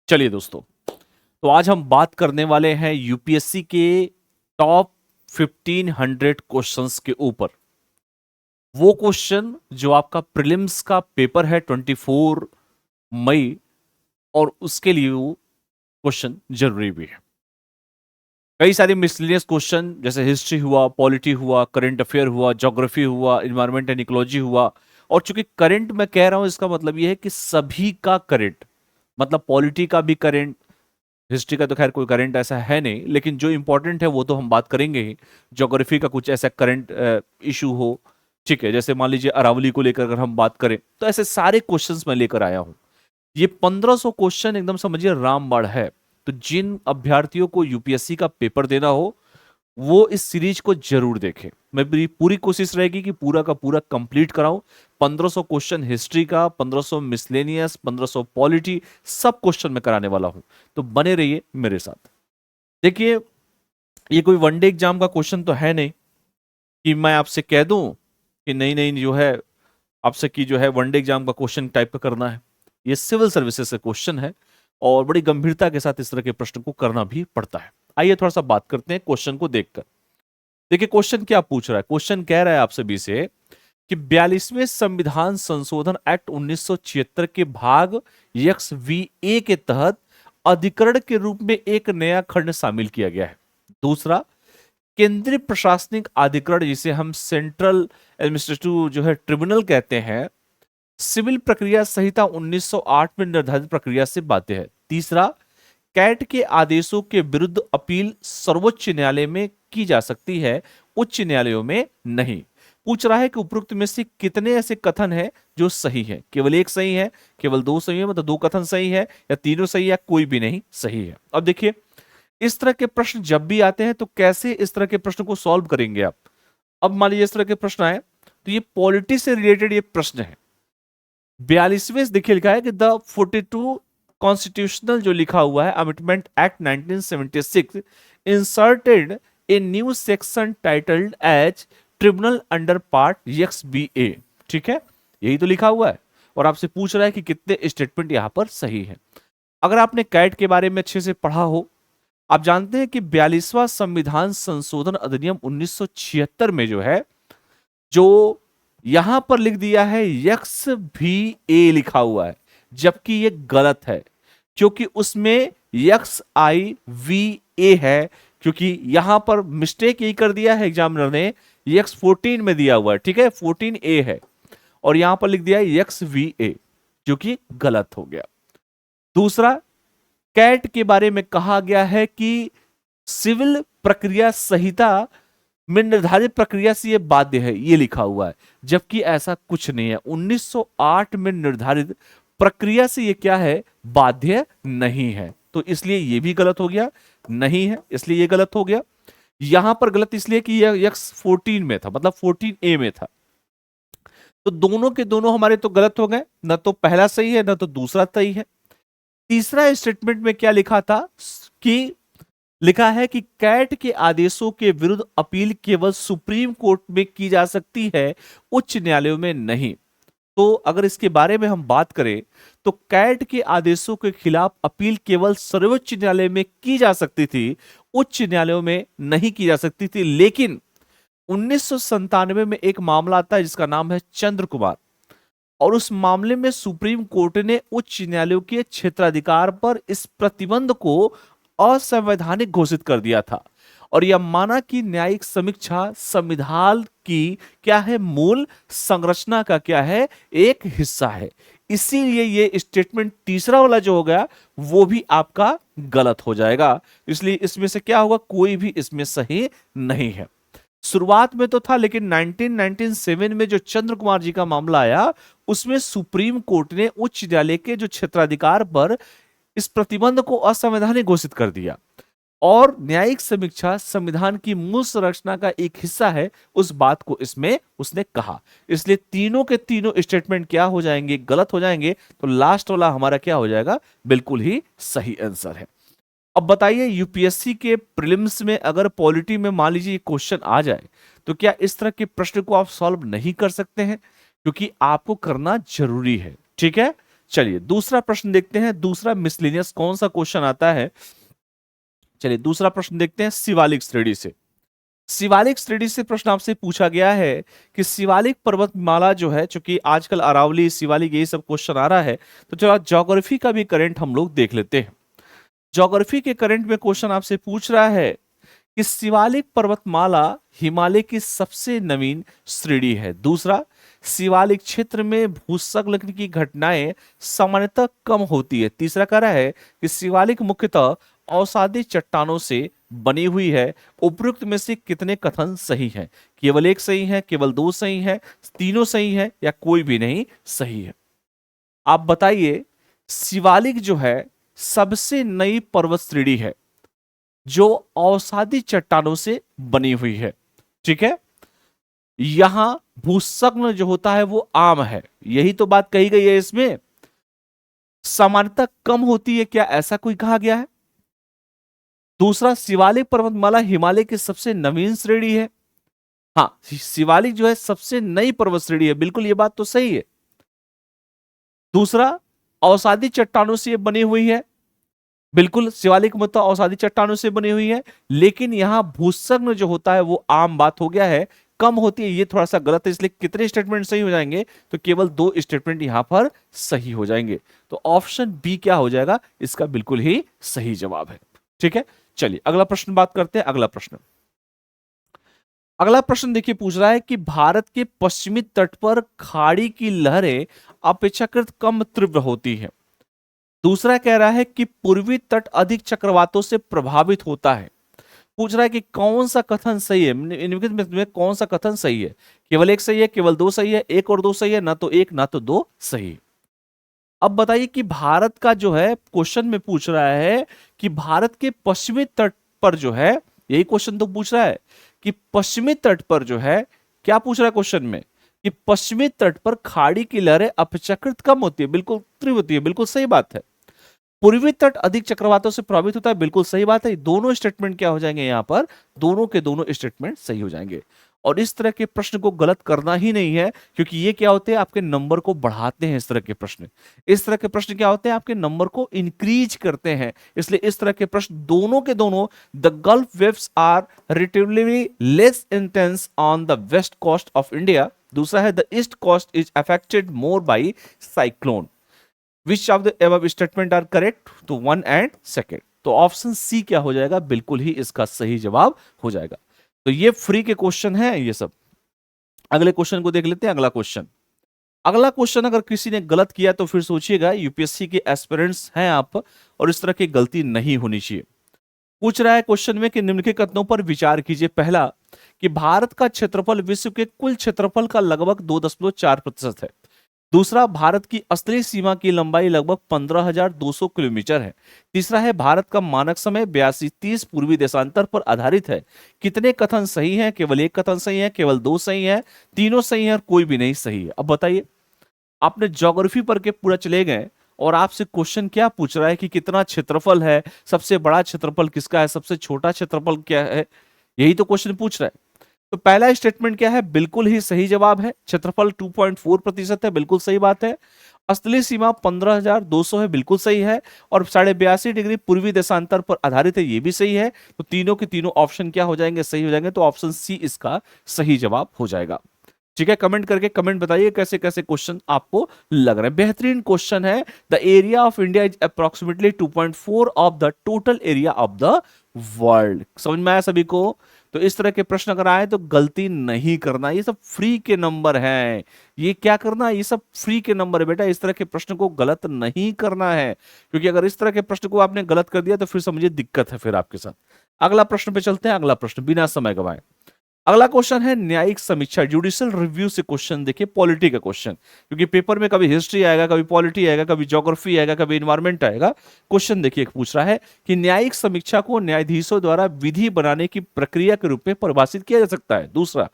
चलिए दोस्तों, तो आज हम बात करने वाले हैं यूपीएससी के टॉप 1500 क्वेश्चंस के ऊपर। वो क्वेश्चन जो आपका प्रीलिम्स का पेपर है 24 मई, और उसके लिए वो क्वेश्चन जरूरी भी है। कई सारे मिसलेनियस क्वेश्चन जैसे हिस्ट्री हुआ, पॉलिटी हुआ, करंट अफेयर हुआ, ज्योग्राफी हुआ, इन्वायरमेंट एंड इकोलॉजी हुआ। और चूंकि करंट मैं कह रहा हूं, इसका मतलब यह है कि सभी का करंट, मतलब पॉलिटी का भी करंट, हिस्ट्री का तो खैर कोई करंट ऐसा है नहीं, लेकिन जो इंपॉर्टेंट है वो तो हम बात करेंगे ही। ज्योग्राफी का कुछ ऐसा करंट इशू हो, ठीक है, जैसे मान लीजिए अरावली को लेकर अगर हम बात करें, तो ऐसे सारे क्वेश्चंस मैं लेकर आया हूं। ये 1500 क्वेश्चन एकदम समझिए रामबाण है। तो जिन अभ्यर्थियों को यूपीएससी का पेपर देना हो, वो इस सीरीज को जरूर देखें। मैं मेरी पूरी कोशिश रहेगी कि पूरा का पूरा कंप्लीट कराऊं। 1500 क्वेश्चन हिस्ट्री का, 1500 मिसलेनियस, 1500 पॉलिटी, सब क्वेश्चन मैं कराने वाला हूं। तो बने रहिए मेरे साथ। देखिए, ये कोई वनडे एग्जाम का क्वेश्चन तो है नहीं कि मैं आपसे कह दूं कि नहीं नहीं जो है आपसे की जो है वनडे एग्जाम का क्वेश्चन टाइप का करना है। ये सिविल सर्विसेज से क्वेश्चन है, और बड़ी गंभीरता के साथ इस तरह के प्रश्न को करना भी पड़ता है। आइए थोड़ा सा बात करते हैं क्वेश्चन को देखकर। देखिए क्वेश्चन क्या पूछ रहा है। क्वेश्चन कह रहा है आपसे भी से कि 42वें संविधान संशोधन एक्ट 1976 के भाग यक्स वी ए के तहत अधिकरण के रूप में एक नया खंड शामिल किया गया है। दूसरा, केंद्रीय प्रशासनिक अधिकरण जिसे हम सेंट्रल एडमिनिस्ट्रेटिव जो है ट्रिब्यूनल कहते हैं, सिविल प्रक्रिया संहिता 1908 में निर्धारित प्रक्रिया से बाध्य है। तीसरा, कैट के आदेशों के विरुद्ध अपील सर्वोच्च न्यायालय में की जा सकती है, उच्च न्यायालयों में नहीं। पूछ रहा है कि उपरोक्त में से कितने ऐसे कथन हैं जो सही है। केवल एक सही है, केवल दो सही है, मतलब दो कथन सही है, या तीनों सही है, या कोई भी नहीं सही है। अब देखिए, इस तरह के प्रश्न जब भी आते हैं तो कैसे इस तरह के प्रश्न को सॉल्व करेंगे आप। अब मान लीजिए इस तरह के प्रश्न आए, तो ये पॉलिटी से रिलेटेड ये प्रश्न है। 42वें देखिए लिखा है कि द 42 कॉन्स्टिट्यूशनल जो लिखा हुआ है amendment act 1976 inserted a new section titled as tribunal under part X B A. ठीक है, यही तो लिखा हुआ है, और आपसे पूछ रहा है कि कितने स्टेटमेंट यहां पर सही है। अगर आपने कैट के बारे में अच्छे से पढ़ा हो, आप जानते हैं कि 42वां संविधान संशोधन अधिनियम 1976 में जो है, जो यहां पर लिख दिया है यक्स भी ए लिखा हुआ है, जबकि ये गलत है, क्योंकि उसमें यक्स आई वी ए है। क्योंकि यहां पर मिस्टेक यही कर दिया है एग्जामिनर ने, यक्स 14 में दिया हुआ है, ठीक है, 14 ए है, और यहां पर लिख दिया है यक्स वी ए, जो कि गलत हो गया। दूसरा, कैट के बारे में कहा गया है कि सिविल प्रक्रिया संहिता में निर्धारित प्रक्रिया से यह बाध्य है, ये लिखा हुआ है, जबकि ऐसा कुछ नहीं है। 1908 में निर्धारित प्रक्रिया से ये क्या है, बाध्य नहीं है। तो इसलिए ये भी गलत हो गया, नहीं है इसलिए ये गलत हो गया। यहां पर गलत इसलिए कि यह यक्स 14 में था, मतलब 14 ए में था। तो दोनों के दोनों हमारे तो गलत हो गए, ना तो पहला सही है ना तो दूसरा सही है। तीसरा स्टेटमेंट में क्या लिखा था कि लिखा है कि कैट के आदेशों के विरुद्ध अपील केवल सुप्रीम कोर्ट में की जा सकती है, उच्च न्यायालयों में नहीं। तो अगर इसके बारे में हम बात करें, तो कैट के आदेशों के खिलाफ अपील केवल सर्वोच्च न्यायालय में की जा सकती थी, उच्च न्यायालयों में नहीं की जा सकती थी। लेकिन 1997 में एक मामला आता है जिसका नाम है चंद्र कुमार, और उस मामले में सुप्रीम कोर्ट ने उच्च न्यायालयों के क्षेत्राधिकार पर इस प्रतिबंध को असंवैधानिक घोषित कर दिया था, और यह माना कि न्यायिक समीक्षा संविधान की क्या है, मूल संरचना का क्या है, एक हिस्सा है। इसीलिए ये स्टेटमेंट तीसरा वाला जो हो गया वो भी आपका गलत हो जाएगा। इसलिए इसमें से क्या होगा, कोई भी इसमें सही नहीं है। शुरुआत में तो था, लेकिन 1997 में जो चंद्र कुमार जी का मामला आया, उसमें सुप्रीम कोर्ट ने उच्च न्यायालय के जो क्षेत्राधिकार पर इस प्रतिबंध को असंवैधानिक घोषित कर दिया, और न्यायिक समीक्षा संविधान की मूल संरचना का एक हिस्सा है, उस बात को इसमें उसने कहा। इसलिए तीनों के तीनों स्टेटमेंट क्या हो जाएंगे, गलत हो जाएंगे। तो लास्ट वाला हमारा क्या हो जाएगा, बिल्कुल ही सही आंसर है। अब बताइए, यूपीएससी के प्रीलिम्स में अगर पॉलिटी में मान लीजिए क्वेश्चन आ जाए, तो क्या इस तरह के प्रश्न को आप सॉल्व नहीं कर सकते हैं, क्योंकि आपको करना जरूरी है। ठीक है, चलिए दूसरा प्रश्न देखते हैं, दूसरा मिसलेनियस कौन सा क्वेश्चन आता है। चलिए दूसरा प्रश्न देखते हैं शिवालिक श्रेणी से। शिवालिक श्रेणी से प्रश्न आपसे पूछा गया है कि शिवालिक पर्वतमाला जो है, चूंकि आजकल अरावली शिवालिक यही सब क्वेश्चन आ रहा है, तो चलो ज्योग्राफी का भी करंट हम लोग देख लेते हैं। ज्योग्राफी के करंट में क्वेश्चन आपसे पूछ रहा है कि शिवालिक पर्वतमाला हिमालय की सबसे नवीन श्रेणी है। दूसरा, शिवालिक क्षेत्र में भूस्खलन की घटनाएं सामान्यतः कम होती है। तीसरा कह रहा है कि शिवालिक मुख्यतः अवसादी चट्टानों से बनी हुई है। उपयुक्त में से कितने कथन सही हैं? केवल एक सही है, केवल दो सही है, तीनों सही है, या कोई भी नहीं सही है? आप बताइए। शिवालिक जो है सबसे नई पर्वत श्रेणी है जो अवसादी चट्टानों से बनी हुई है। ठीक है, यहां भूस्खलन जो होता है वो आम है, यही तो बात कही गई है। इसमें सामान्यता कम होती है, क्या ऐसा कोई कहा गया है? दूसरा, शिवालिक पर्वतमाला हिमालय की सबसे नवीन श्रेणी है। हाँ, शिवालिक जो है सबसे नई पर्वत श्रेणी है, बिल्कुल ये बात तो सही है। दूसरा, अवसादी चट्टानों से बनी हुई है, बिल्कुल शिवालिक मतलब अवसादी चट्टानों से बनी हुई है। लेकिन यहां भूस्खलन जो होता है वो आम बात हो गया है, कम होती है, ये थोड़ा सा गलत है। इसलिए कितने स्टेटमेंट सही हो जाएंगे? तो केवल दो स्टेटमेंट यहां पर सही हो जाएंगे। तो ऑप्शन बी क्या हो जाएगा? इसका बिल्कुल ही सही जवाब है। ठीक है, चलिए अगला प्रश्न बात करते हैं। अगला प्रश्न देखिए, पूछ रहा है कि भारत के पश्चिमी तट पर खाड़ी की लहरें अपेक्षाकृत कम तीव्र होती हैं। दूसरा कह रहा है कि पूर्वी तट अधिक चक्रवातों से प्रभावित होता है। पूछ रहा है कि कौन सा कथन सही है, निम्नलिखित में कौन सा कथन सही है? केवल एक सही है, केवल दो सही है, एक और दो सही है, ना तो एक ना तो दो सही। अब बताइए कि भारत का जो है क्वेश्चन में पूछ रहा है कि भारत के पश्चिमी तट पर जो है, यही क्वेश्चन तो पूछ रहा है कि पश्चिमी तट पर जो है, क्या पूछ रहा है क्वेश्चन में? कि पश्चिमी तट पर खाड़ी की लहरें अपेक्षाकृत कम होती है, बिल्कुल तीव्र होती है, बिल्कुल सही बात है। पूर्वी तट अधिक चक्रवातों से प्रभावित होता है, बिल्कुल सही बात है। दोनों स्टेटमेंट क्या हो जाएंगे यहां पर? दोनों के दोनों स्टेटमेंट सही हो जाएंगे। और इस तरह के प्रश्न को गलत करना ही नहीं है, क्योंकि ये क्या होते हैं, आपके नंबर को बढ़ाते हैं। इस तरह के प्रश्न क्या होते हैं, आपके नंबर को इंक्रीज करते हैं। इसलिए इस तरह के प्रश्न दोनों के दोनों, the gulf waves are relatively less intense on the west coast of India. दूसरा है, the east coast is affected more by cyclone. Which of the above statement are correct? तो 1 एंड 2। तो ऑप्शन सी क्या हो जाएगा? बिल्कुल ही इसका सही जवाब हो जाएगा। तो ये फ्री के क्वेश्चन हैं ये सब। अगले क्वेश्चन को देख लेते हैं। अगला क्वेश्चन अगर किसी ने गलत किया तो फिर सोचिएगा, यूपीएससी के एस्पिरेंट्स हैं आप, और इस तरह की गलती नहीं होनी चाहिए। पूछ रहा है क्वेश्चन में कि निम्नलिखित कथनों पर विचार कीजिए। पहला, कि भारत का क्षेत्रफल विश्व के कुल क्षेत्रफल का लगभग 2.4% है। दूसरा, भारत की असली सीमा की लंबाई लगभग 15,200 किलोमीटर है। तीसरा है, भारत का मानक समय 82:30 पूर्वी देशांतर पर आधारित है। कितने कथन सही हैं? केवल एक कथन सही है, केवल दो सही है, तीनों सही है, और कोई भी नहीं सही है। अब बताइए, आपने ज्योग्राफी पर के पूरा चले गए और आपसे क्वेश्चन क्या पूछ रहा है कि कितना क्षेत्रफल है, सबसे बड़ा क्षेत्रफल किसका है, सबसे छोटा क्षेत्रफल क्या है, यही तो क्वेश्चन पूछ रहा है। तो पहला स्टेटमेंट क्या है? बिल्कुल ही सही जवाब है। क्षेत्रफल 2.4% है, बिल्कुल सही बात है। असली सीमा 15,200 है, बिल्कुल सही है। और 82.5 डिग्री पूर्वी देशांतर पर आधारित है, ये भी सही है। तो तीनों के तीनों ऑप्शन क्या हो जाएंगे? सही हो जाएंगे। तो ऑप्शन सी इसका सही जवाब हो जाएगा। ठीक है, कमेंट करके कमेंट बताइए कैसे कैसे क्वेश्चन आपको लग रहे हैं। बेहतरीन क्वेश्चन है। The area of India is approximately 2.4 of the total area of the world. समझ में आया सभी को? तो इस तरह के प्रश्न अगर आए तो गलती नहीं करना, ये सब फ्री के नंबर हैं। ये क्या करना, ये सब फ्री के नंबर है बेटा। इस तरह के प्रश्न को गलत नहीं करना है, क्योंकि अगर इस तरह के प्रश्न को आपने गलत कर दिया तो फिर समझिए दिक्कत है फिर आपके साथ। अगला प्रश्न पे चलते हैं। अगला प्रश्न बिना समय गवाए, अगला क्वेश्चन है न्यायिक समीक्षा, जुडिशियल रिव्यू से क्वेश्चन। देखिए पॉलिटी का क्वेश्चन, क्योंकि पेपर में कभी हिस्ट्री आएगा, कभी पॉलिटी आएगा, कभी ज्योग्राफी आएगा, कभी इन्वायरमेंट आएगा। क्वेश्चन देखिए पूछ रहा है कि न्यायिक समीक्षा को न्यायाधीशों द्वारा विधि बनाने की प्रक्रिया के रूप में परिभाषित किया जा सकता है। दूसरा,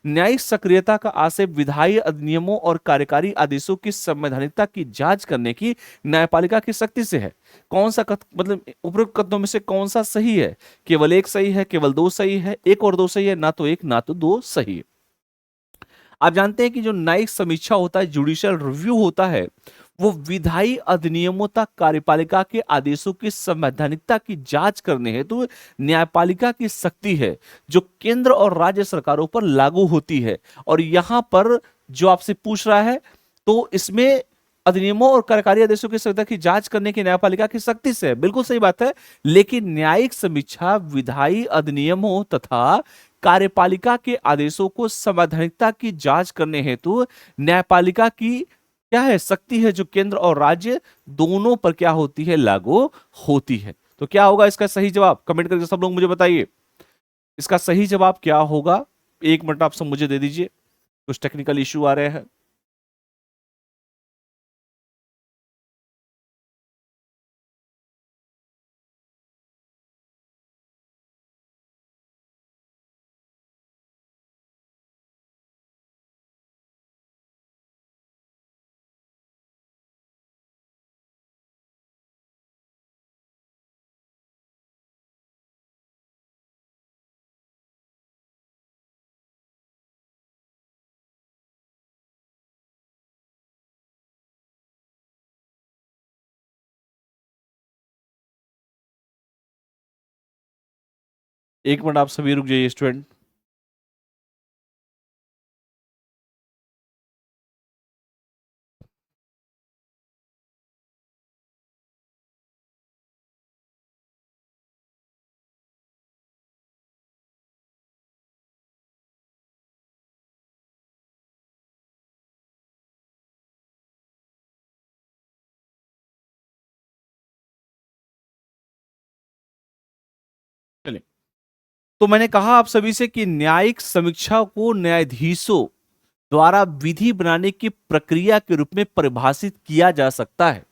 न्यायिक सक्रियता का आशय विधायी अधिनियमों और कार्यकारी आदेशों की संवैधानिकता की जांच करने की न्यायपालिका की शक्ति से है। कौन सा मतलब उपरोक्त कथनों में से कौन सा सही है? केवल एक सही है, केवल दो सही है, एक और दो सही है, ना तो एक ना तो दो सही है। आप जानते हैं कि जो न्यायिक समीक्षा होता है, जुडिशियल रिव्यू होता है, वो विधायी अधिनियमों तक कार्यपालिका के आदेशों की संवैधानिकता की जांच करने हेतु न्यायपालिका की शक्ति है जो केंद्र और राज्य सरकारों पर लागू होती है। और यहां पर जो आपसे पूछ रहा है, तो इसमें अधिनियमों और कार्यकारी आदेशों की संहिता की जांच करने की न्यायपालिका की शक्ति से है, बिल्कुल सही बात है। लेकिन न्यायिक समीक्षा विधायी अधिनियमों तथा कार्यपालिका के आदेशों को संवैधानिकता की जांच करने हेतु न्यायपालिका की क्या है, शक्ति है जो केंद्र और राज्य दोनों पर क्या होती है, लागू होती है। तो क्या होगा इसका सही जवाब, कमेंट करके सब लोग मुझे बताइए इसका सही जवाब क्या होगा। एक मिनट आप सब मुझे दे दीजिए, कुछ टेक्निकल इश्यू आ रहे हैं। एक मिनट आप सभी रुक जाइए स्टूडेंट। चलिए, तो मैंने कहा आप सभी से कि न्यायिक समीक्षा को न्यायाधीशों द्वारा विधि बनाने की प्रक्रिया के रूप में परिभाषित किया जा सकता है।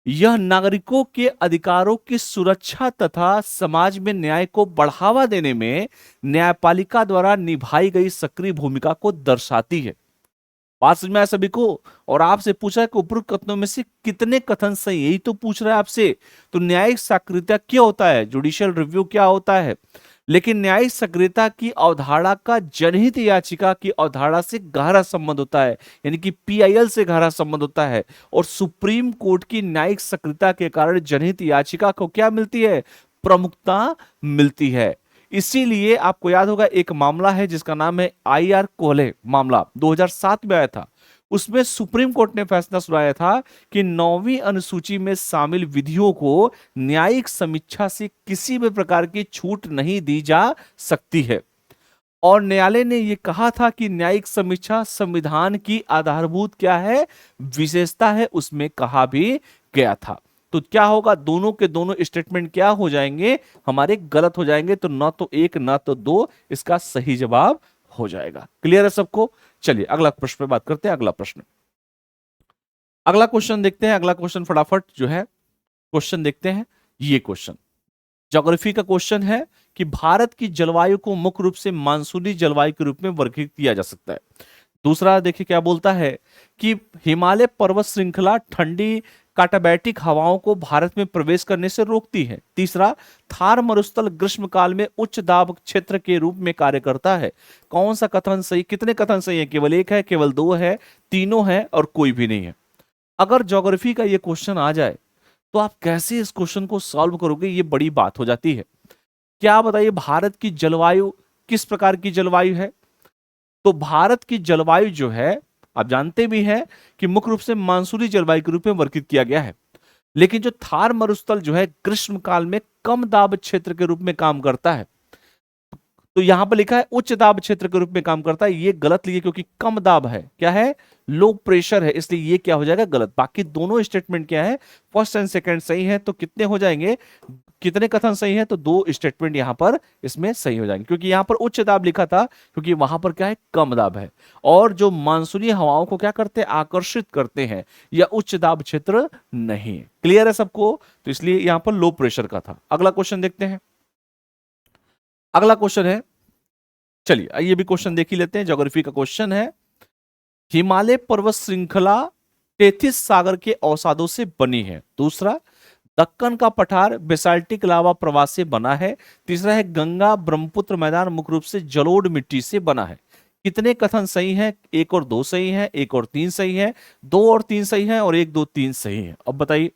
यह नागरिकों के अधिकारों की सुरक्षा तथा समाज में न्याय को बढ़ावा देने में न्यायपालिका द्वारा निभाई गई सक्रिय भूमिका को दर्शाती है। बात समझ में आया सभी को। और आपसे पूछा है कि उपरोक्त कथनों में से कितने कथन सही, यही तो पूछ रहा है आपसे। तो न्यायिक सक्रियता क्या होता है, जुडिशियल रिव्यू क्या होता है, लेकिन न्यायिक सक्रियता की अवधारणा का जनहित याचिका की अवधारणा से गहरा संबंध होता है, यानी कि पीआईएल से गहरा संबंध होता है। और सुप्रीम कोर्ट की न्यायिक सक्रियता के कारण जनहित याचिका को क्या मिलती है, प्रमुखता मिलती है। इसीलिए आपको याद होगा एक मामला है जिसका नाम है आईआर कोहले मामला, 2007 में आया था। उसमें सुप्रीम कोर्ट ने फैसला सुनाया था कि 9वीं अनुसूची में शामिल विधियों को न्यायिक समीक्षा से किसी भी प्रकार की छूट नहीं दी जा सकती है। और न्यायालय ने यह कहा था कि न्यायिक समीक्षा संविधान की आधारभूत क्या है, विशेषता है, उसमें कहा भी गया था। तो क्या होगा, दोनों के दोनों स्टेटमेंट क्या हो जाएंगे, हमारे गलत हो जाएंगे। तो ना तो एक ना तो दो, इसका सही जवाब हो जाएगा। क्लियर है सबको। चलिए अगला प्रश्न पे बात करते हैं। अगला प्रश्न, अगला क्वेश्चन देखते हैं। अगला क्वेश्चन फटाफट जो है क्वेश्चन देखते हैं। ये क्वेश्चन ज्योग्राफी का क्वेश्चन है कि भारत की जलवायु को मुख्य रूप से मानसूनी जलवायु के रूप में वर्गीकृत किया जा सकता है। दूसरा देखिए क्या बोलता है कि हिमालय पर्वत श्रृंखला ठंडी काटाबैटिक हवाओं को भारत में प्रवेश करने से रोकती है। तीसरा, थार मरुस्थल ग्रीष्म काल में उच्च दाब क्षेत्र के रूप में कार्य करता है। कौन सा कथन सही, कितने कथन सही है, केवल एक है, केवल दो है, तीनों है और कोई भी नहीं है। अगर ज्योग्राफी का ये क्वेश्चन आ जाए तो आप कैसे इस क्वेश्चन को सॉल्व करोगे, ये बड़ी बात हो जाती है। क्या बताइए, भारत की जलवायु किस प्रकार की जलवायु है? तो भारत की जलवायु जो है आप जानते भी हैं कि मुख्य रूप से मानसूनी जलवायु के रूप में वर्गीकृत किया गया है। लेकिन जो थार मरुस्थल जो है ग्रीष्म काल में कम दाब क्षेत्र के रूप में काम करता है। तो यहां पर लिखा है उच्च दाब क्षेत्र के रूप में काम करता है, ये गलत लिखिए क्योंकि कम दाब है, क्या है, लो प्रेशर है, इसलिए ये क्या हो जाएगा, गलत। बाकी दोनों स्टेटमेंट क्या है, फर्स्ट एंड सेकंड सही है। तो कितने हो जाएंगे, कितने कथन सही है, तो दो स्टेटमेंट यहां पर इसमें सही हो जाएंगे, क्योंकि यहां पर उच्च दाब लिखा था क्योंकि वहां पर क्या है, कम दाब है। और जो मानसूनी हवाओं को क्या करते हैं, आकर्षित करते हैं, या उच्च दाब क्षेत्र नहीं। क्लियर है सबको, तो इसलिए यहां पर लो प्रेशर का था। अगला क्वेश्चन देखते हैं। अगला क्वेश्चन है, चलिए ये भी क्वेश्चन देख ही लेते हैं। ज्योग्राफी का क्वेश्चन है, हिमालय पर्वत श्रृंखला टेथिस सागर के अवसादों से बनी है। दूसरा, दक्कन का पठार बेसाल्टिक लावा प्रवाह से बना है। तीसरा है, गंगा ब्रह्मपुत्र मैदान मुख्य रूप से जलोढ़ मिट्टी से बना है। कितने कथन सही हैं? 1 और 2 सही है, 1 और 3 सही है, 2 और 3 सही है और 1 2 3 सही है। अब बताइए,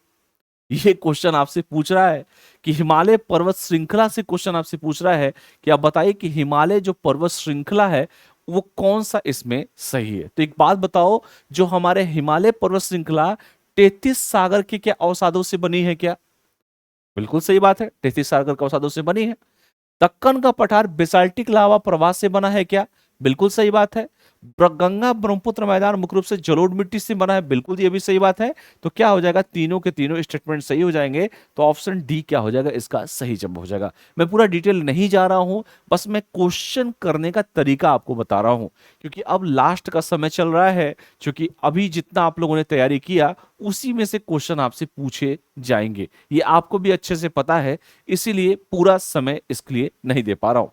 ये क्वेश्चन आपसे पूछ रहा है कि हिमालय पर्वत श्रृंखला से क्वेश्चन आपसे पूछ रहा है कि आप बताइए कि हिमालय जो पर्वत श्रृंखला है वो कौन सा इसमें सही है। तो एक बात बताओ, जो हमारे हिमालय पर्वत श्रृंखला 33 सागर के क्या अवसादों से बनी है क्या? बिल्कुल सही बात है, 33 सागर के अवसादों से बनी है। दक्कन का पठार बेसाल्टिक लावा प्रवाह से बना है क्या? बिल्कुल सही बात है। गंगा ब्रह्मपुत्र मैदान मुख्य रूप से जलोढ़ मिट्टी से बना है, बिल्कुल ये भी सही बात है। तो क्या हो जाएगा, तीनों के तीनों स्टेटमेंट सही हो जाएंगे। तो ऑप्शन डी क्या हो जाएगा, इसका सही जवाब हो जाएगा। मैं पूरा डिटेल नहीं जा रहा हूं, बस मैं क्वेश्चन करने का तरीका आपको बता रहा हूं, क्योंकि अब लास्ट का समय चल रहा है। क्योंकि अभी जितना आप लोगों ने तैयारी किया उसी में से क्वेश्चन आपसे पूछे जाएंगे, ये आपको भी अच्छे से पता है, इसीलिए पूरा समय इसके लिए नहीं दे पा रहा हूं।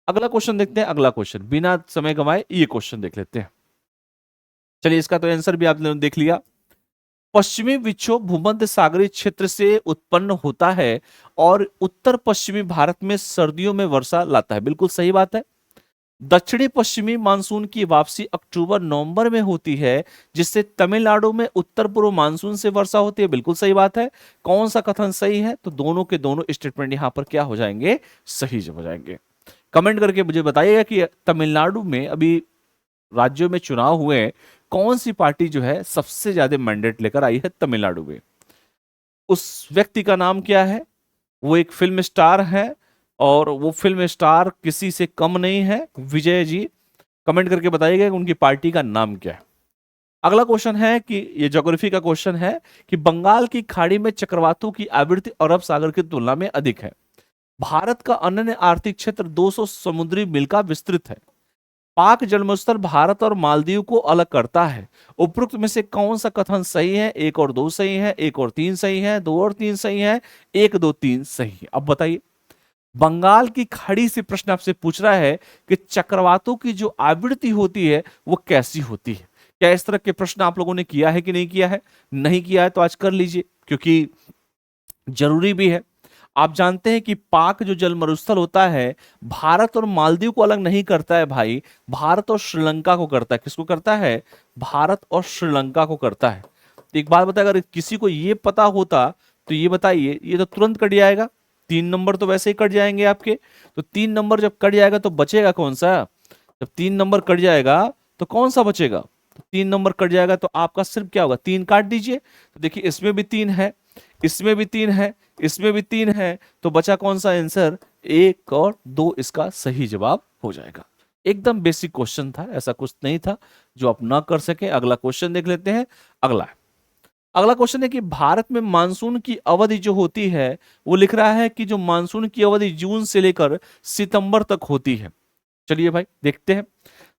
अगला क्वेश्चन देखते हैं। अगला क्वेश्चन बिना समय गंवाए ये क्वेश्चन देख लेते हैं। चलिए, इसका तो आंसर भी आपने देख लिया। पश्चिमी विक्षोभ भूमध्य सागरीय क्षेत्र से उत्पन्न होता है और उत्तर पश्चिमी भारत में सर्दियों में वर्षा लाता है, बिल्कुल सही बात है। दक्षिणी पश्चिमी मानसून की वापसी अक्टूबर नवंबर में होती है, जिससे तमिलनाडु में उत्तर पूर्व मानसून से वर्षा होती है, बिल्कुल सही बात है। कौन सा कथन सही है? तो दोनों के दोनों स्टेटमेंट यहां पर क्या हो जाएंगे, सही हो जाएंगे। कमेंट करके मुझे बताइएगा कि तमिलनाडु में अभी राज्यों में चुनाव हुए हैं, कौन सी पार्टी जो है सबसे ज्यादा मैंडेट लेकर आई है तमिलनाडु में? उस व्यक्ति का नाम क्या है? वो एक फिल्म स्टार है और वो फिल्म स्टार किसी से कम नहीं है, विजय जी। कमेंट करके बताइएगा कि उनकी पार्टी का नाम क्या है। अगला क्वेश्चन है कि ये ज्योग्राफी का क्वेश्चन है कि बंगाल की खाड़ी में चक्रवातों की आवृत्ति अरब सागर की तुलना में अधिक है। भारत का अनन्य आर्थिक क्षेत्र 200 समुद्री मील का विस्तृत है। पाक जन्मस्थल भारत और मालदीव को अलग करता है। उपरोक्त में से कौन सा कथन सही है? 1 और 2 सही है, 1 और 3 सही है, 2 और 3 सही है, 1 2 3 सही है। अब बताइए, बंगाल की खाड़ी से प्रश्न आपसे पूछ रहा है कि चक्रवातों की जो आवृत्ति होती है वो कैसी होती है। क्या इस तरह के प्रश्न आप लोगों ने किया है कि नहीं किया है? नहीं किया है तो आज कर लीजिए, क्योंकि जरूरी भी है। आप जानते हैं कि पाक जो जल मरुस्थल होता है भारत और मालदीव को अलग नहीं करता है भाई, भारत और श्रीलंका को करता है। किसको करता है? भारत और श्रीलंका को करता है। तो एक बात बताए, अगर किसी को ये पता होता तो ये बताइए, ये तो तुरंत कट जाएगा। 3 नंबर तो वैसे ही कट जाएंगे आपके। तो 3 नंबर जब कट जाएगा तो बचेगा कौन सा? जब 3 नंबर कट जाएगा तो कौन सा बचेगा? तो 3 नंबर कट जाएगा तो आपका सिर्फ क्या होगा, 3 काट दीजिए। तो देखिए, इसमें भी 3 है, इसमें भी 3 है, इसमें भी 3 है, तो बचा कौन सा आंसर? 1 और 2 इसका सही जवाब हो जाएगा। एकदम बेसिक क्वेश्चन था, ऐसा कुछ नहीं था जो आप ना कर सके। अगला क्वेश्चन देख लेते हैं। अगला क्वेश्चन है कि भारत में मानसून की अवधि जो होती है, वो लिख रहा है कि जो मानसून की अवधि जून से लेकर सितंबर तक होती है। चलिए भाई देखते हैं।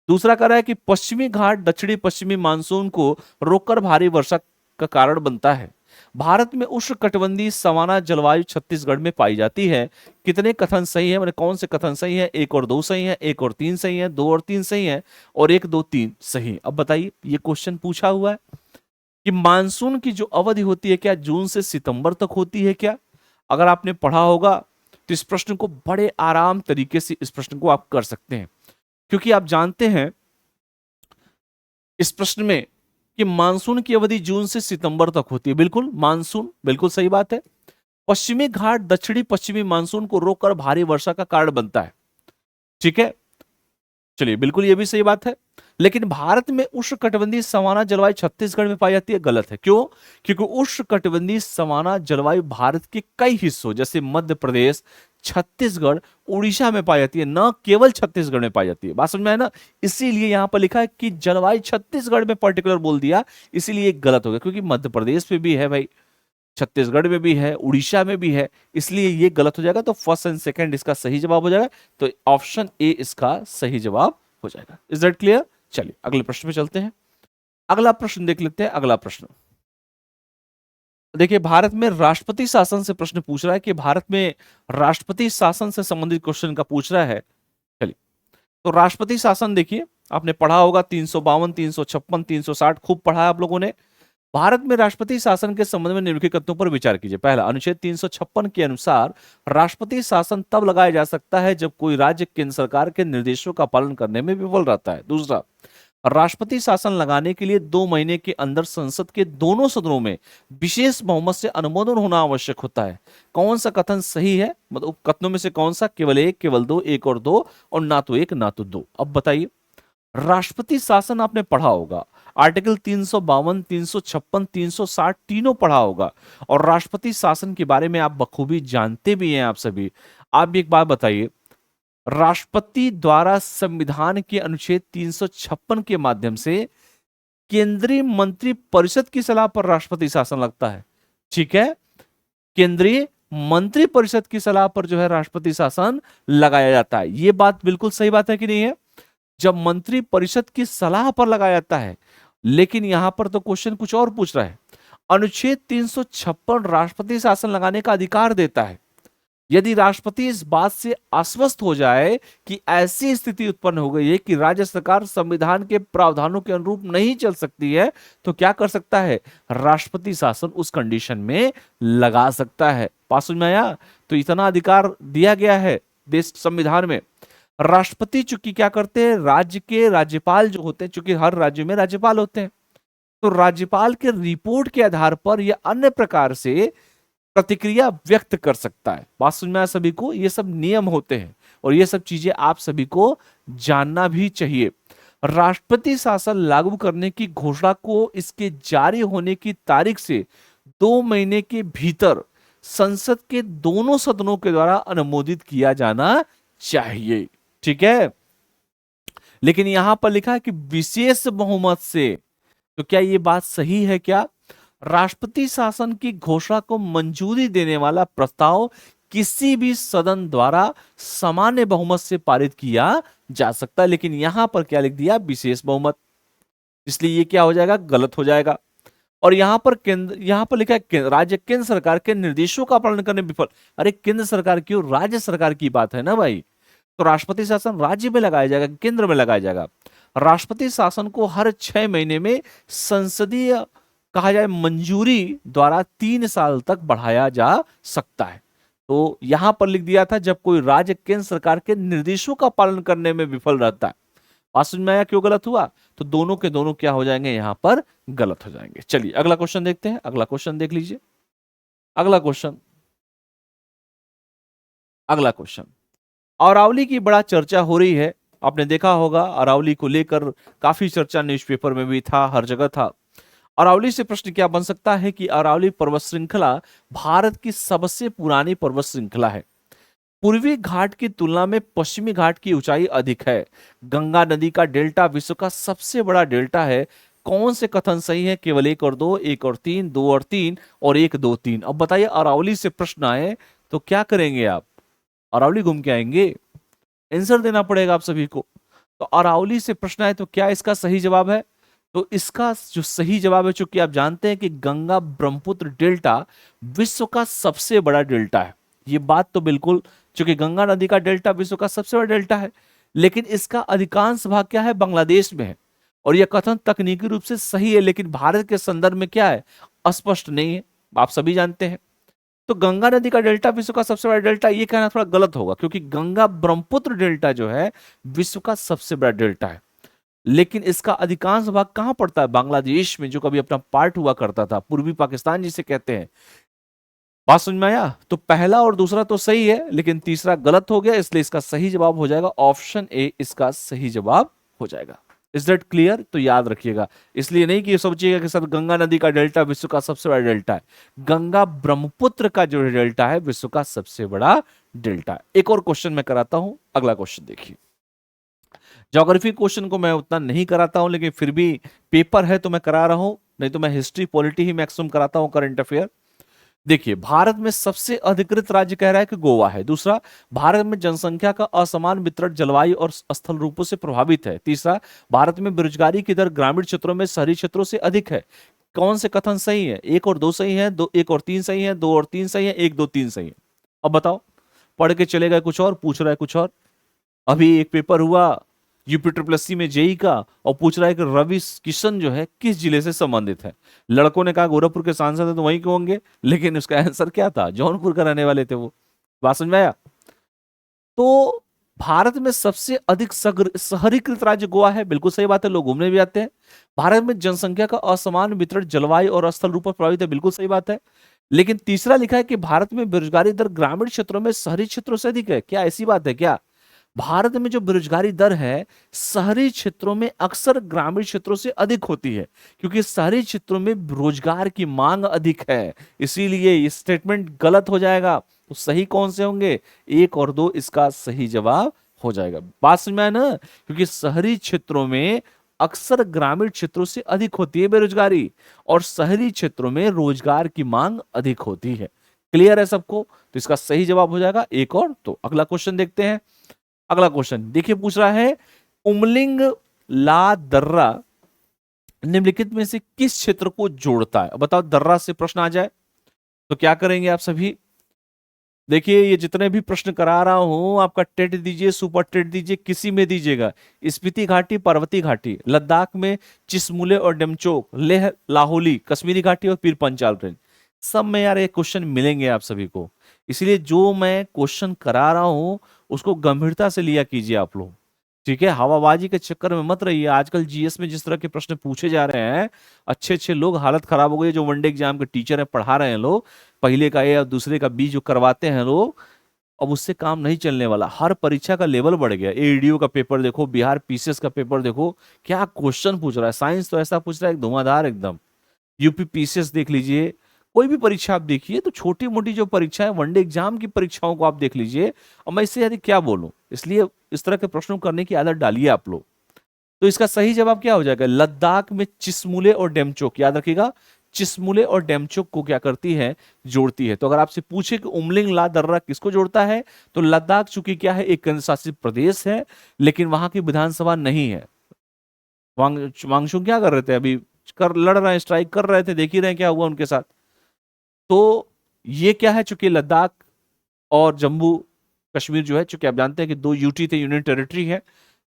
दूसरा कह रहा है कि पश्चिमी घाट दक्षिणी पश्चिमी मानसून को रोककर भारी वर्षा का कारण बनता है। भारत में उष्णकटिबंधीय सवाना जलवायु छत्तीसगढ़ में पाई जाती है। कितने कथन सही है? मैंने कौन से कथन सही है? 1 और 2 सही है, 1 और 3 सही है, 2 और 3 सही है और 1 2 3 सही। अब बताइए, ये क्वेश्चन पूछा हुआ है कि मानसून की जो अवधि होती है क्या जून से सितंबर तक होती है क्या? अगर आपने पढ़ा होगा तो इस प्रश्न को बड़े आराम तरीके से इस प्रश्न को आप कर सकते हैं, क्योंकि आप जानते हैं इस प्रश्न में कि मानसून की अवधि जून से सितंबर तक होती है। बिल्कुल मानसून, बिल्कुल सही बात है। पश्चिमी घाट दक्षिणी पश्चिमी मानसून को रोककर भारी वर्षा का कारण बनता है। ठीक है, चलिए बिल्कुल ये भी सही बात है। लेकिन भारत में उष्णकटिबंधीय सवाना जलवायु छत्तीसगढ़ में पाई जाती है, गलत है। क्यों? क्योंकि उष्णकटिबंधीय सवाना जलवायु भारत के कई हिस्सों जैसे मध्य प्रदेश, छत्तीसगढ़, उड़ीसा में पाई जाती है, न केवल छत्तीसगढ़ में पाई जाती है। बात समझ में आया ना? इसीलिए यहां पर लिखा है कि जलवायु छत्तीसगढ़ में पर्टिकुलर बोल दिया, इसीलिए गलत हो गया। क्योंकि मध्य प्रदेश में भी है भाई, छत्तीसगढ़ में भी है, उड़ीसा में भी है, इसलिए ये गलत हो जाएगा। तो फर्स्ट एंड सेकंड इसका सही जवाब हो जाएगा। तो ऑप्शन ए इसका सही जवाब हो जाएगा। Is that clear? चलिए अगले प्रश्न पे चलते हैं। अगला प्रश्न देख लेते हैं। अगला प्रश्न देखिए, भारत में राष्ट्रपति शासन से प्रश्न पूछ रहा है कि भारत में राष्ट्रपति शासन से संबंधित क्वेश्चन का पूछ रहा है। चलिए, तो राष्ट्रपति शासन देखिए, आपने पढ़ा होगा 352, 356, 360 खूब पढ़ा है आप लोगों ने। भारत में राष्ट्रपति शासन के संबंध में निम्नलिखित कथनों पर विचार कीजिए। पहला, अनुच्छेद 356 के अनुसार राष्ट्रपति शासन तब लगाया जा सकता है जब कोई राज्य केंद्र सरकार के निर्देशों का पालन करने में विफल रहता है। दूसरा, राष्ट्रपति शासन लगाने के लिए 2 महीने के अंदर संसद के दोनों सदनों में विशेष बहुमत से अनुमोदन होना आवश्यक होता है। कौन सा कथन सही है, मतलब कथनों में से कौन सा? केवल एक, केवल दो, एक और दो, और ना तो एक ना तो दो। अब बताइए, राष्ट्रपति शासन आपने पढ़ा होगा, आर्टिकल 352, 356, 360 तीनों पढ़ा होगा, और राष्ट्रपति शासन के बारे में आप बखूबी जानते भी हैं आप सभी। आप एक बात बताइए, राष्ट्रपति द्वारा संविधान के अनुच्छेद 356 के माध्यम से केंद्रीय मंत्री परिषद की सलाह पर राष्ट्रपति शासन लगता है। ठीक है, केंद्रीय मंत्री परिषद की सलाह पर जो है राष्ट्रपति शासन लगाया जाता है। यह बात बिल्कुल सही बात है कि नहीं है? जब मंत्री परिषद की सलाह पर लगाया जाता है, लेकिन यहां पर तो क्वेश्चन कुछ और पूछ रहा है। अनुच्छेद 356 राष्ट्रपति शासन लगाने का अधिकार देता है। यदि राष्ट्रपति इस बात से आश्वस्त हो जाए कि ऐसी स्थिति उत्पन्न हो गई है कि राज्य सरकार संविधान के प्रावधानों के अनुरूप नहीं चल सकती है, तो क्या कर सकता है? राष्ट्रपति शासन उस कंडीशन में लगा सकता है। बात समझ में आया? तो इतना अधिकार दिया गया है देश संविधान में। राष्ट्रपति चूंकि क्या करते हैं, राज्य के राज्यपाल जो होते हैं, चूंकि हर राज्य में राज्यपाल होते हैं, तो राज्यपाल के रिपोर्ट के आधार पर यह अन्य प्रकार से प्रतिक्रिया व्यक्त कर सकता है। बात समझ में आया सभी को? ये सब नियम होते हैं और ये सब चीजें आप सभी को जानना भी चाहिए। राष्ट्रपति शासन लागू करने की घोषणा को इसके जारी होने की तारीख से 2 महीने के भीतर संसद के दोनों सदनों के द्वारा अनुमोदित किया जाना चाहिए। ठीक है, लेकिन यहां पर लिखा है कि विशेष बहुमत से, तो क्या यह बात सही है? क्या राष्ट्रपति शासन की घोषणा को मंजूरी देने वाला प्रस्ताव किसी भी सदन द्वारा सामान्य बहुमत से पारित किया जा सकता है, लेकिन यहां पर क्या लिख दिया? विशेष बहुमत। इसलिए ये क्या हो जाएगा? गलत हो जाएगा। और यहां पर लिखा है राज्य केंद्र सरकार के निर्देशों का पालन करने विफल। अरे केंद्र सरकार क्यों? राज्य सरकार की बात है ना भाई। तो राष्ट्रपति शासन राज्य में लगाया जाएगा, केंद्र में लगाया जाएगा। राष्ट्रपति शासन को हर 6 महीने में संसदीय कहा जाए मंजूरी द्वारा 3 साल तक बढ़ाया जा सकता है। तो यहां पर लिख दिया था जब कोई राज्य केंद्र सरकार के निर्देशों का पालन करने में विफल रहता है। बात समझ में आया क्यों गलत हुआ? तो दोनों के दोनों क्या हो जाएंगे? यहां पर गलत हो जाएंगे। चलिए अगला क्वेश्चन देखते हैं। अगला क्वेश्चन देख लीजिए। अगला क्वेश्चन अरावली की बड़ा चर्चा हो रही है। आपने देखा होगा अरावली को लेकर काफी चर्चा न्यूज़पेपर में भी था, हर जगह था। अरावली से प्रश्न क्या बन सकता है कि अरावली पर्वत श्रृंखला भारत की सबसे पुरानी पर्वत श्रृंखला है। पूर्वी घाट की तुलना में पश्चिमी घाट की ऊंचाई अधिक है। गंगा नदी का डेल्टा विश्व का सबसे बड़ा डेल्टा है। कौन से कथन सही है? केवल एक और दो, एक और तीन, दो और तीन, और एक, दो, तीन। अब बताइए अरावली से प्रश्न आए तो क्या करेंगे आप? अरावली घूम के आएंगे? आंसर देना पड़ेगा आप सभी को। तो अरावली से प्रश्न आए तो क्या इसका सही जवाब है? तो इसका जो सही जवाब है, चूंकि आप जानते हैं कि गंगा ब्रह्मपुत्र डेल्टा विश्व का सबसे बड़ा डेल्टा है। ये बात तो बिल्कुल, चूंकि गंगा नदी का डेल्टा विश्व का सबसे बड़ा डेल्टा है, लेकिन इसका अधिकांश भाग क्या है? बांग्लादेश में है। और यह कथन तकनीकी रूप से सही है, लेकिन भारत के संदर्भ में क्या है? अस्पष्ट नहीं है। आप सभी जानते हैं। तो गंगा नदी का डेल्टा विश्व का सबसे बड़ा डेल्टा, ये कहना थोड़ा गलत होगा, क्योंकि गंगा ब्रह्मपुत्र डेल्टा जो है विश्व का सबसे बड़ा डेल्टा है। लेकिन इसका अधिकांश भाग कहां पड़ता है? बांग्लादेश में, जो कभी अपना पार्ट हुआ करता था, पूर्वी पाकिस्तान जिसे कहते हैं। बात समझ में आया? तो पहला और दूसरा तो सही है, लेकिन तीसरा गलत हो गया, इसलिए इसका सही जवाब हो जाएगा ऑप्शन ए, इसका सही जवाब हो जाएगा। Is that clear? तो याद रखिएगा, इसलिए नहीं कि सोचिएगा कि सर गंगा नदी का डेल्टा विश्व का सबसे बड़ा डेल्टा है। गंगा ब्रह्मपुत्र का जो डेल्टा है विश्व का सबसे बड़ा डेल्टा है। एक और क्वेश्चन मैं कराता हूं। अगला क्वेश्चन देखिए। ज्योग्राफी क्वेश्चन को मैं उतना नहीं कराता हूं, लेकिन फिर भी पेपर है तो मैं करा रहा हूं, नहीं तो मैं हिस्ट्री पॉलिटी ही मैक्सिमम कराता हूं, करंट अफेयर। देखिए, भारत में सबसे अधिकृत राज्य कह रहा है कि गोवा है। दूसरा, भारत में जनसंख्या का असमान वितरण जलवायु और स्थल रूपों से प्रभावित है। तीसरा, भारत में बेरोजगारी की दर ग्रामीण क्षेत्रों में शहरी क्षेत्रों से अधिक है। कौन से कथन सही है? एक और दो सही है, दो, एक और तीन सही है, दो और तीन सही है, एक, दो, तीन सही है। अब बताओ, पढ़ के चले गए कुछ और, पूछ रहा है कुछ और। अभी एक पेपर हुआ यूपी ट्रिपल एससी में जेई का, और पूछ रहा है कि रवि किशन जो है किस जिले से संबंधित है। लड़कों ने कहा गोरखपुर के सांसद है तो वहीं के होंगे, लेकिन उसका आंसर क्या था, जौनपुर का रहने वाले थे वो। बात समझ में आया? तो भारत में सबसे अधिक शहरीकृत राज्य गोवा है, बिल्कुल सही बात है, लोग घूमने भी आते हैं। भारत में जनसंख्या का असमान वितरण जलवायु और स्थल रूप पर प्रभावित है, बिल्कुल सही बात है। लेकिन तीसरा लिखा है कि भारत में बेरोजगारी दर ग्रामीण क्षेत्रों में शहरी क्षेत्रों से अधिक है, क्या ऐसी बात है क्या? भारत में जो बेरोजगारी दर है शहरी क्षेत्रों में अक्सर ग्रामीण क्षेत्रों से अधिक होती है, क्योंकि शहरी क्षेत्रों में रोजगार की मांग अधिक है, इसीलिए ये स्टेटमेंट गलत हो जाएगा। तो सही कौन से होंगे, 1 और 2 इसका सही जवाब हो जाएगा। बात समझ में आया ना? क्योंकि शहरी क्षेत्रों में अक्सर ग्रामीण क्षेत्रों से अधिक होती है बेरोजगारी, और शहरी क्षेत्रों में रोजगार की मांग अधिक होती है। क्लियर है सबको? तो इसका सही जवाब हो जाएगा 1 और 2। अगला क्वेश्चन देखते हैं। अगला क्वेश्चन देखिए, पूछ रहा है उमलिंग ला दर्रा निम्नलिखित में से किस क्षेत्र को जोड़ता है? बताओ, दर्रा से प्रश्न आ जाए तो क्या करेंगे आप सभी? देखिए, ये जितने भी प्रश्न करा रहा हूं, आपका टेट दीजिए, सुपर टेट दीजिए, किसी में दीजिएगा, स्पीति घाटी, पर्वतीय घाटी, लद्दाख में चिसमुले और डेमचोक, लेह लाहौली, कश्मीरी घाटी और पीर पंचाल रेंज, सब में यार ये क्वेश्चन मिलेंगे आप सभी को। इसलिए जो मैं क्वेश्चन करा रहा हूं उसको गंभीरता से लिया कीजिए आप लोग, ठीक है? हवाबाजी के चक्कर में मत रहिए। आजकल जीएस में जिस तरह के प्रश्न पूछे जा रहे हैं, अच्छे अच्छे लोग, हालत खराब हो गई है। जो वनडे एग्जाम के टीचर है, पढ़ा रहे हैं लोग, पहले का ए और दूसरे का बी जो करवाते हैं लोग, अब उससे काम नहीं चलने वाला। हर परीक्षा का लेवल बढ़ गया। एडीओ का पेपर देखो, बिहार पीसीएस का पेपर देखो, क्या क्वेश्चन पूछ रहा है। साइंस तो ऐसा पूछ रहा है धुआंधार एकदम। यूपी पीसीएस देख लीजिए, कोई भी परीक्षा आप देखिए, तो छोटी मोटी जो परीक्षा है, वनडे एग्जाम की परीक्षाओं को आप देख लीजिए, और मैं इससे यदि क्या बोलूं, इसलिए इस तरह के प्रश्नों करने की आदत डालिए आप लोग। तो इसका सही जवाब क्या हो जाएगा? लद्दाख में चिसमुले और डेमचोक, याद रखिएगा, चिसमुले और डेमचोक को क्या करती है, जोड़ती है। तो अगर आपसे पूछे कि उमलिंग ला दर्रा किसको जोड़ता है, तो लद्दाख चूंकि क्या है, एक केंद्र शासित प्रदेश है, लेकिन वहां की विधानसभा नहीं है। वांगचुक क्या कर रहे थे अभी, लड़ रहे हैं, स्ट्राइक कर रहे थे, देख ही रहे हैं क्या हुआ उनके साथ। तो ये क्या है, चूंकि लद्दाख और जम्मू कश्मीर जो है, चूंकि आप जानते हैं कि 2 यूटी थे, यूनियन टेरिटरी है।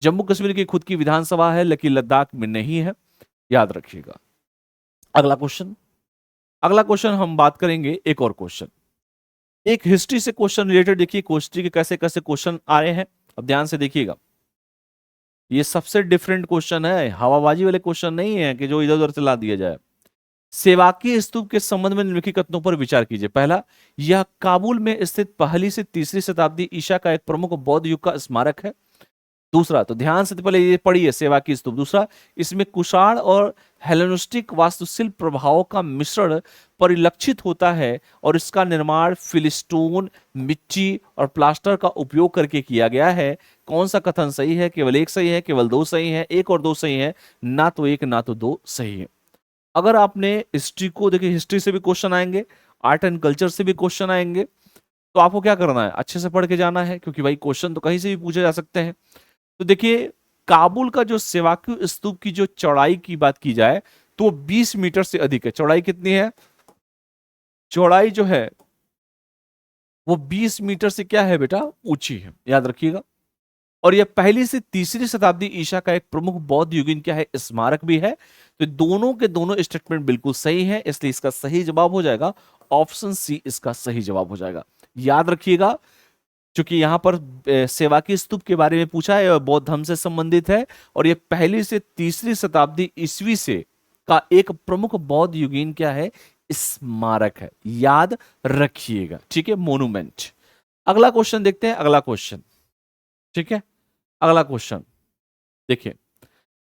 जम्मू कश्मीर की खुद की विधानसभा है, लेकिन लद्दाख में नहीं है, याद रखिएगा। अगला क्वेश्चन, अगला क्वेश्चन हम बात करेंगे एक और क्वेश्चन, एक हिस्ट्री से क्वेश्चन रिलेटेड। देखिए हिस्ट्री के कैसे कैसे क्वेश्चन आ रहे हैं, अब ध्यान से देखिएगा। ये सबसे डिफरेंट क्वेश्चन है, हवाबाजी वाले क्वेश्चन नहीं है कि जो इधर उधर से ला दिया जाए। सेवाकीय स्तूप के संबंध में निम्नलिखित कथनों पर विचार कीजिए। पहला, यह काबुल में स्थित पहली से तीसरी शताब्दी ईसा का एक प्रमुख बौद्ध युग का स्मारक है। दूसरा, तो ध्यान से पहले ये पढ़िए, सेवाकीय स्तूप। दूसरा, इसमें कुषाण और हेलेनिस्टिक वास्तुशिल्प प्रभावों का मिश्रण परिलक्षित होता है, और इसका निर्माण फिलिस्टोन, मिट्टी और प्लास्टर का उपयोग करके किया गया है। कौन सा कथन सही है? केवल एक सही है, केवल 2 सही है, 1 और 2 सही है, ना तो 1 ना तो 2 सही है। अगर आपने हिस्ट्री को देखिए, हिस्ट्री से भी क्वेश्चन आएंगे, आर्ट एंड कल्चर से भी क्वेश्चन आएंगे, तो आपको क्या करना है, अच्छे से पढ़ के जाना है, क्योंकि भाई क्वेश्चन तो कहीं से भी पूछे जा सकते हैं। तो देखिए, काबुल का जो सेवाकीय स्तूप की जो चौड़ाई की बात की जाए, तो 20 मीटर से अधिक है। चौड़ाई कितनी है? चौड़ाई जो है वो 20 मीटर से क्या है बेटा, ऊंची है, याद रखिएगा। और यह पहली से तीसरी शताब्दी ईसा का एक प्रमुख बौद्ध युगीन क्या है, स्मारक भी है। तो दोनों के दोनों स्टेटमेंट बिल्कुल सही है, इसलिए इसका सही जवाब हो जाएगा ऑप्शन सी, इसका सही जवाब हो जाएगा। याद रखिएगा, क्योंकि यहां पर सेवा की स्तूप के बारे में पूछा है और बौद्ध धर्म से संबंधित है, और यह पहली से तीसरी शताब्दी ईस्वी से का एक प्रमुख बौद्ध युगीन क्या है, स्मारक है, याद रखिएगा, ठीक है, मोनूमेंट। अगला क्वेश्चन देखते हैं, अगला क्वेश्चन, ठीक है। अगला क्वेश्चन देखिए,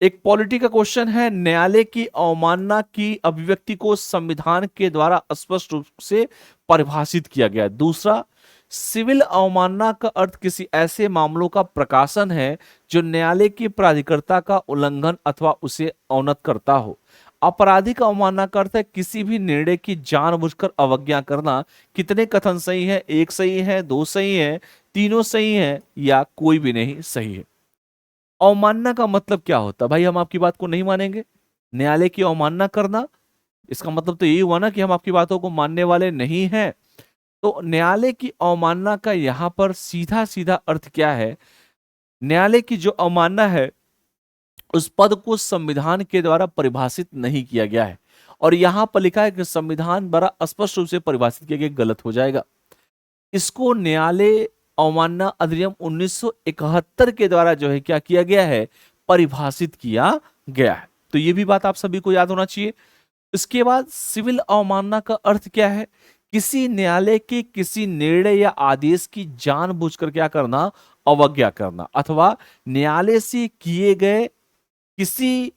एक पॉलिटी का क्वेश्चन है, न्यायालय की अवमानना की अभिव्यक्ति को संविधान के द्वारा स्पष्ट रूप से परिभाषित किया गया है। दूसरा, सिविल अवमानना का अर्थ किसी ऐसे मामलों का प्रकाशन है जो न्यायालय की प्राधिकर्ता का उल्लंघन अथवा उसे अवनत करता हो। आपराधिक अवमानना का अर्थ है किसी भी निर्णय की जानबूझकर अवज्ञा करना। कितने कथन सही है? 1 सही है, 2 सही है, तीनों सही है, या कोई भी नहीं सही है। अवमानना का मतलब क्या होता है भाई? हम आपकी बात को नहीं मानेंगे, न्यायालय की अवमानना करना, इसका मतलब तो यही हुआ ना कि हम आपकी बातों को मानने वाले नहीं हैं। तो न्यायालय की अवमानना का यहां पर सीधा सीधा अर्थ क्या है? न्यायालय की जो अवमानना है उस पद को संविधान के द्वारा परिभाषित नहीं किया गया है। और यहां पर लिखा है कि संविधान द्वारा स्पष्ट रूप से परिभाषित किया गया, गलत हो जाएगा। इसको न्यायालय अवमानना अधिनियम 1971 के द्वारा जो है क्या किया गया है, परिभाषित किया गया है। तो ये भी बात आप सभी को याद होना चाहिए। इसके बाद सिविल अवमानना का अर्थ क्या है, किसी न्यायालय के किसी निर्णय या आदेश की जानबूझकर क्या करना, अवज्ञा करना, अथवा न्यायालय से किए गए किसी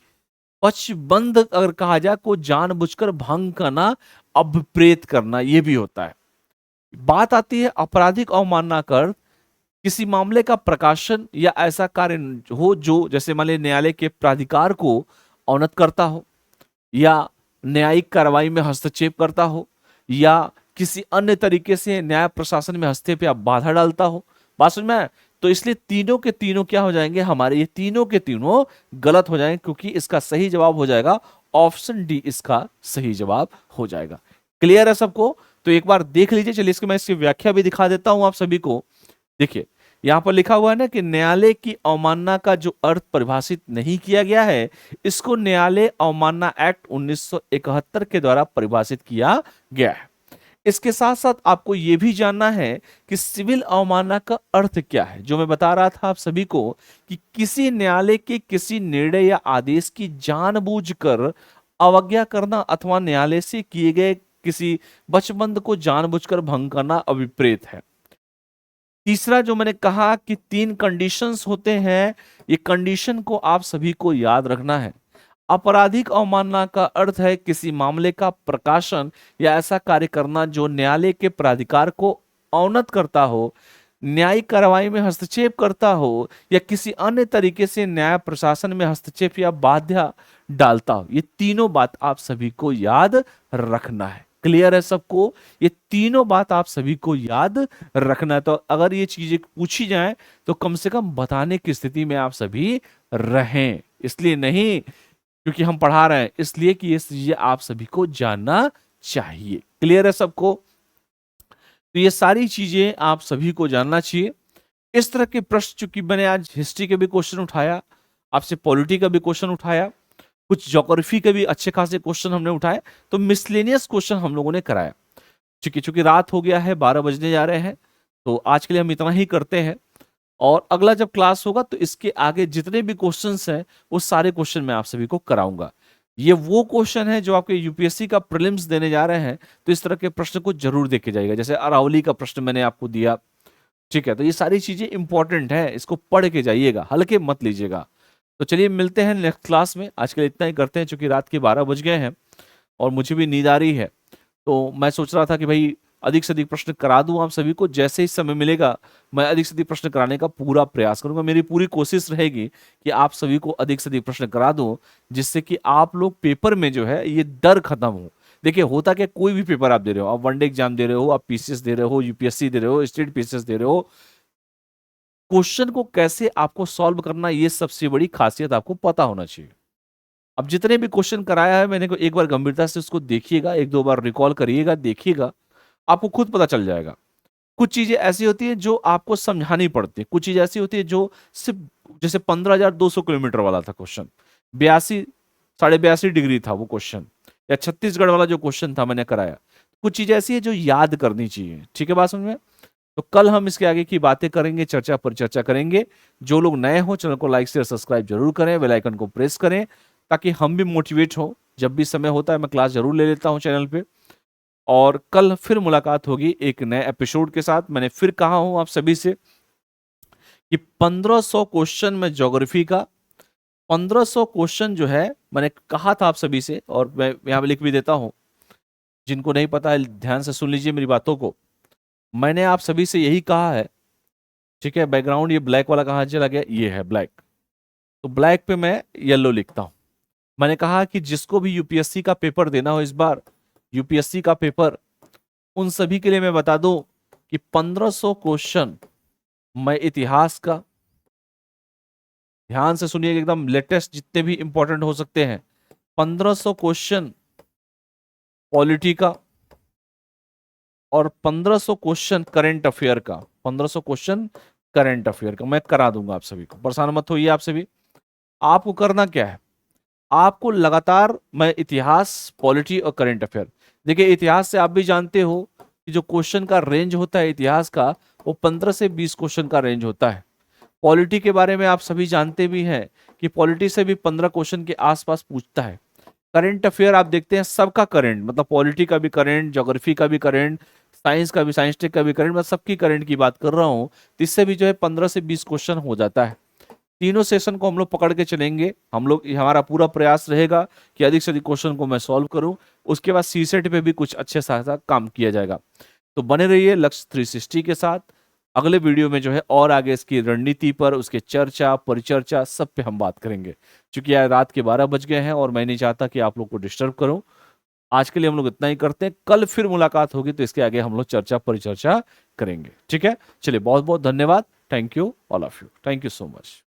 पक्षबंध अगर कहा जाए को जानबूझकर भंग करना, अभिप्रेत करना, यह भी होता है। बात आती है आपराधिक अवमानना कर किसी मामले का प्रकाशन या ऐसा कार्य हो जो जैसे मान लीजिए न्यायालय के प्राधिकार को अवनत करता हो, या न्यायिक कार्रवाई में हस्तक्षेप करता हो, या किसी अन्य तरीके से न्याय प्रशासन में हस्तक्षेप या बाधा डालता हो। बात समझ में आया? तो इसलिए तीनों के तीनों क्या हो जाएंगे हमारे, ये तीनों के तीनों गलत हो जाएंगे, क्योंकि इसका सही जवाब हो जाएगा ऑप्शन डी, इसका सही जवाब हो जाएगा। क्लियर है सबको? तो एक बार देख लीजिए। चलिए इसकी मैं इसकी व्याख्या भी दिखा देता हूं आप सभी को। देखिए यहां पर लिखा हुआ है ना कि न्यायालय की अवमानना का जो अर्थ परिभाषित नहीं किया गया है, इसको न्यायालय अवमानना एक्ट 1971 के द्वारा परिभाषित किया गया है। इसके साथ साथ आपको यह भी जानना है कि सिविल अवमानना का अर्थ क्या है, जो मैं बता रहा था आप सभी को कि किसी न्यायालय के किसी निर्णय या आदेश की जानबूझकर अवज्ञा करना अथवा न्यायालय से किए गए किसी वचबंध को जानबूझकर भंग करना अभिप्रेत है। तीसरा जो मैंने कहा कि 3 कंडीशंस होते हैं, ये कंडीशन को आप सभी को याद रखना है। आपराधिक अवमानना का अर्थ है किसी मामले का प्रकाशन या ऐसा कार्य करना जो न्यायालय के प्राधिकार को अवनत करता हो, न्यायिक कार्रवाई में हस्तक्षेप करता हो, या किसी अन्य तरीके से न्याय प्रशासन में हस्तक्षेप या बाधा डालता हो। ये तीनों बात आप सभी को याद रखना है। क्लियर है सबको? ये तीनों बात आप सभी को याद रखना है। तो अगर ये चीजें पूछी जाएं तो कम से कम बताने की स्थिति में आप सभी रहें। इसलिए नहीं क्योंकि हम पढ़ा रहे हैं, इसलिए कि ये चीजें आप सभी को जानना चाहिए। क्लियर है सबको? तो ये सारी चीजें आप सभी को जानना चाहिए। इस तरह के प्रश्न, चूंकि मैंने आज हिस्ट्री के भी क्वेश्चन उठाया, आपसे पॉलिटी का भी क्वेश्चन उठाया, कुछ ज्योग्राफी के भी अच्छे खासे क्वेश्चन हमने उठाए, तो मिसलेनियस क्वेश्चन हम लोगों ने कराया। चूंकि रात हो गया है, 12 बजने जा रहे हैं, तो आज के लिए हम इतना ही करते हैं। और अगला जब क्लास होगा तो इसके आगे जितने भी क्वेश्चंस हैं वो सारे क्वेश्चन मैं आप सभी को कराऊंगा। ये वो क्वेश्चन है जो आपके यूपीएससी का प्रीलिम्स देने जा रहे हैं, तो इस तरह के प्रश्न को जरूर देखे जाएगा। जैसे अरावली का प्रश्न मैंने आपको दिया, ठीक है? तो ये सारी चीजें इंपॉर्टेंट है, इसको पढ़ के जाइएगा, हल्के मत लीजिएगा। तो चलिए मिलते हैं नेक्स्ट क्लास में। आज के लिए इतना ही करते हैं, क्योंकि रात के 12 बज गए हैं और मुझे भी नींद आ रही है। तो मैं सोच रहा था कि भाई अधिक से अधिक प्रश्न करा दूं आप सभी को। जैसे ही समय मिलेगा मैं अधिक से अधिक प्रश्न कराने का पूरा प्रयास करूंगा। मेरी पूरी कोशिश रहेगी कि आप सभी को अधिक से अधिक प्रश्न करा दूं, जिससे कि आप लोग पेपर में जो है ये डर खत्म हो। देखिए होता क्या, कोई भी पेपर आप दे रहे हो, आप वनडे एग्जाम दे रहे हो, आप पीसीएस दे रहे हो, यूपीएससी दे रहे हो, स्टेट पीसीएस दे रहे हो, क्वेश्चन को कैसे आपको सॉल्व करना, ये सबसे बड़ी खासियत आपको पता होना चाहिए। अब जितने भी क्वेश्चन कराया है मैंने को एक बार गंभीरता से उसको देखिएगा, 1-2 बार रिकॉल करिएगा, देखिएगा, आपको खुद पता चल जाएगा। कुछ चीजें ऐसी होती है जो आपको समझानी पड़ती है, कुछ चीजें ऐसी होती है जो सिर्फ, जैसे 15,200 किलोमीटर वाला था क्वेश्चन, 82 डिग्री था वो क्वेश्चन, या छत्तीसगढ़ वाला जो क्वेश्चन था मैंने कराया। कुछ चीजें ऐसी है जो याद करनी चाहिए। ठीक है बात समझ में? तो कल हम इसके आगे की बातें करेंगे, चर्चा पर चर्चा करेंगे। जो लोग नए हो चैनल को लाइक शेयर सब्सक्राइब जरूर करें, बेल आइकन को प्रेस करें, ताकि हम भी मोटिवेट हो। जब भी समय होता है मैं क्लास जरूर ले लेता हूं चैनल पे। और कल फिर मुलाकात होगी एक नए एपिसोड के साथ। मैंने फिर कहा हूं आप सभी से कि 1500 क्वेश्चन में ज्योग्राफी का 1500 क्वेश्चन जो है मैंने कहा था आप सभी से, और मैं यहां पे लिख भी देता हूं, जिनको नहीं पता है ध्यान से सुन लीजिए मेरी बातों को। मैंने आप सभी से यही कहा है, ठीक है? बैकग्राउंड ये ब्लैक वाला कहां चला गया, ये है ब्लैक, तो ब्लैक पे मैं येलो लिखता हूं। मैंने कहा कि जिसको भी यूपीएससी का पेपर देना हो इस बार, यूपीएससी का पेपर, उन सभी के लिए मैं बता दूं कि 1500 क्वेश्चन मैं इतिहास का, ध्यान से सुनिए, एकदम लेटेस्ट जितने भी इंपॉर्टेंट हो सकते हैं, 1500 क्वेश्चन पॉलिटी का, और 1500 क्वेश्चन करंट अफेयर का, 1500 क्वेश्चन करंट अफेयर का, मैं करा दूंगा आप सभी को, परेशान मत होइए आप सभी। आपको करना क्या है, आपको लगातार मैं इतिहास, पॉलिटी और करंट अफेयर, देखिए इतिहास से आप भी जानते हो कि जो क्वेश्चन का रेंज होता है इतिहास का, वो 15 से 20 क्वेश्चन का रेंज होता है। पॉलिटी के बारे में आप सभी जानते भी हैं कि पॉलिटी से भी 15 क्वेश्चन के आसपास पूछता है। करंट अफेयर आप देखते हैं सबका करंट, मतलब पॉलिटी का भी करंट, ज्योग्राफी का भी करंट, साइंस का भी, साइंस टेक का भी करंट, मैं सबकी करंट की बात कर रहा हूँ। तो इससे भी जो है 15 से 20 क्वेश्चन हो जाता है। तीनों सेशन को हम लोग पकड़ के चलेंगे, हम लोग, हमारा पूरा प्रयास रहेगा कि अधिक से अधिक क्वेश्चन को मैं सॉल्व करूं। उसके बाद सीसेट पे भी कुछ अच्छे साथ काम किया जाएगा। तो बने रहिए लक्ष्य 360 के साथ। अगले वीडियो में जो है और आगे इसकी रणनीति पर, उसके चर्चा, परिचर्चा, सब पे हम बात करेंगे। क्योंकि यार रात के 12 बज गए हैं और मैं नहीं चाहता कि आप लोग को डिस्टर्ब करूं। आज के लिए हम लोग इतना ही करते हैं, कल फिर मुलाकात होगी तो इसके आगे हम लोग चर्चा परिचर्चा करेंगे। ठीक है, चलिए बहुत बहुत धन्यवाद। Thank you all of you, thank you so much.